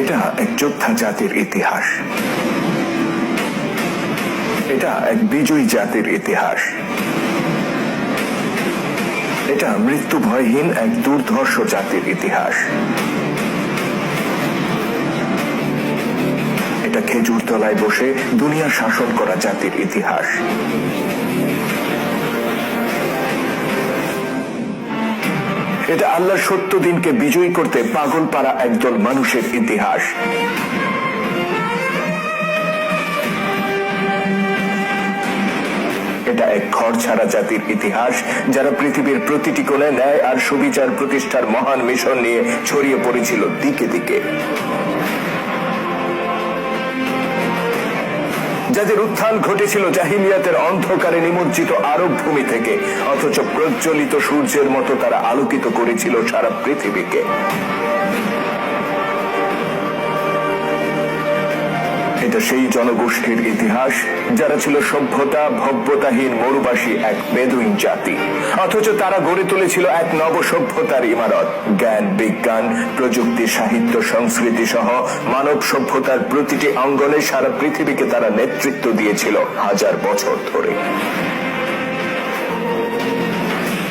এটা এক যোদ্ধা জাতির ইতিহাস, এটা এক বিজয়ী জাতির ইতিহাস, এটা মৃত্যু ভয়হীন এক দুর্ধর্ষ জাতির ইতিহাস। এটা খেজুর তলায় বসে দুনিয়া শাসন করা জাতির ইতিহাস। এটা আল্লাহর সত্য দিনকে বিজয়ী করতে পাগল পাড়া একদল মানুষের ইতিহাস। এটা এক ঘর ছাড়া জাতির ইতিহাস, যারা পৃথিবীর প্রতিটি কোণে ন্যায় আর সুবিচার প্রতিষ্ঠার মহান মিশন নিয়ে ছড়িয়ে পড়েছিল দিকে দিকে। যাদের উত্থান ঘটেছিল জাহিলিয়াতের অন্ধকারে নিমজ্জিত আরব ভূমি থেকে, অথচ প্রজ্বলিত সূর্যের মতো তারা আলোকিত করেছিল সারা পৃথিবীকে। এটা সেই জনগোষ্ঠীর ইতিহাস যারা ছিল সভ্যতা ভব্যতাহীন মরুবাসী এক বেদুইন জাতি, অথচ তারা গড়ে তুলেছিল এক নব সভ্যতার ইমারত। জ্ঞান বিজ্ঞান প্রযুক্তি সাহিত্য সংস্কৃতি সহ মানব সভ্যতার প্রতিটি অঙ্গনে সারা পৃথিবীকে তারা নেতৃত্ব দিয়েছিল হাজার বছর ধরে।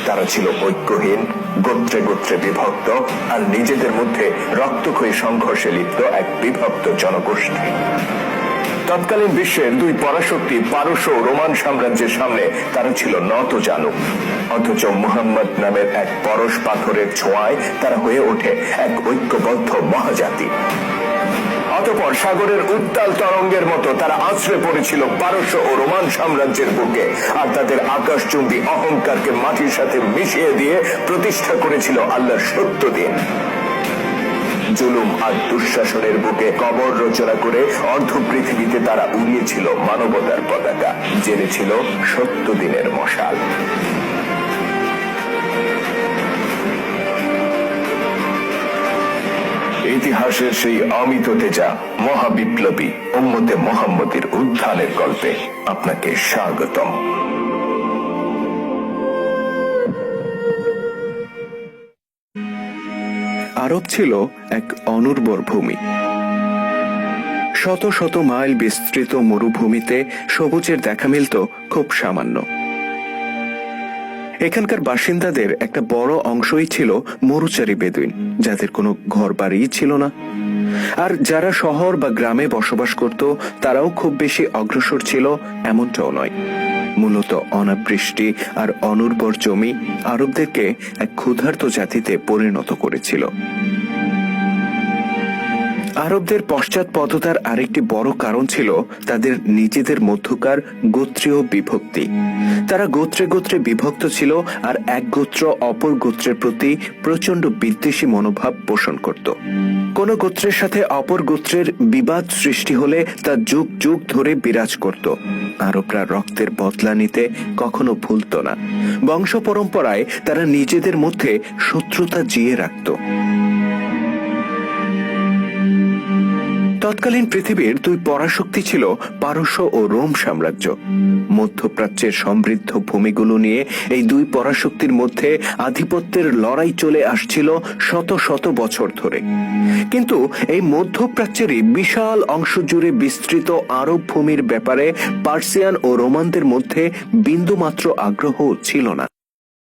তারা ছিল ঐক্যহীন, গোত্রে গোত্রে বিভক্ত আর নিজেদের মধ্যে রক্তক্ষয়ী সংঘর্ষে লিপ্ত এক বিভক্ত জনগোষ্ঠী। তৎকালীন বিশ্বের দুই পরাশক্তি পারস্য ও রোমান সাম্রাজ্যের সামনে তারা ছিল নতজানু, অথচ মুহাম্মদ নামের এক পরশ পাথরের ছোঁয়ায় তারা হয়ে ওঠে এক ঐক্যবদ্ধ মহাজাতি। অতঃপর সাগরের উত্তাল তরঙ্গের মতো তারা আছড়ে পড়েছিল পারস্য ও রোমান সাম্রাজ্যের বুকে, আর তাদের আকাশচুম্বী অহংকারকে মাটির সাথে মিশিয়ে দিয়ে প্রতিষ্ঠা করেছিল আল্লাহর সত্য দিন। জুলুম আর দুঃশাসনের বুকে কবর রচনা করে অর্ধ পৃথিবীতে তারা উড়িয়েছিল মানবতার পতাকা, জেলেছিল সত্য দিনের মশাল। ইতিহাসের সেই অমিত তেজা মহাবিপ্লবী উম্মতে মুহাম্মদের উত্থানের গল্পে আপনাকে স্বাগতম। আরব ছিল এক অনুর্বর ভূমি। শত শত মাইল বিস্তৃত মরুভূমিতে সবুজের দেখা মিলত খুব সামান্য। এখানকার বাসিন্দাদের একটা বড় অংশই ছিল মরুচারী বেদুইন, যাদের কোনো ঘর বাড়ি ছিল না। আর যারা শহর বা গ্রামে বসবাস করত তারাও খুব বেশি অগ্রসর ছিল এমনটাও নয়। মূলত অনাবৃষ্টি আর অনুর্বর জমি আরবদেরকে এক ক্ষুধার্ত জাতিতে পরিণত করেছিল। আরবদের পশ্চাৎপদতার আরেকটি বড় কারণ ছিল তাদের নিজেদের মধ্যকার গোত্রীয় বিভক্তি। তারা গোত্রে গোত্রে বিভক্ত ছিল আর এক গোত্র অপর গোত্রের প্রতি প্রচন্ড বিদ্বেষী মনোভাব পোষণ করত। কোন গোত্রের সাথে অপর গোত্রের বিবাদ সৃষ্টি হলে তা যুগ যুগ ধরে বিরাজ করত। আরবরা রক্তের বদলা নিতে কখনো ভুলত না। বংশ পরম্পরায় তারা নিজেদের মধ্যে শত্রুতা জিয়ে রাখত। তৎকালীন পৃথিবীর দুই পরাশক্তি ছিল পারস্য ও রোম সাম্রাজ্য। মধ্যপ্রাচ্যের সমৃদ্ধ ভূমিগুলো নিয়ে এই দুই পরাশক্তির মধ্যে আধিপত্যের লড়াই চলে আসছিল শত শত বছর ধরে। কিন্তু এই মধ্যপ্রাচ্যেরই বিশাল অংশ জুড়ে বিস্তৃত আরব ভূমির ব্যাপারে পার্সিয়ান ও রোমানদের মধ্যে বিন্দুমাত্র আগ্রহ ছিল না।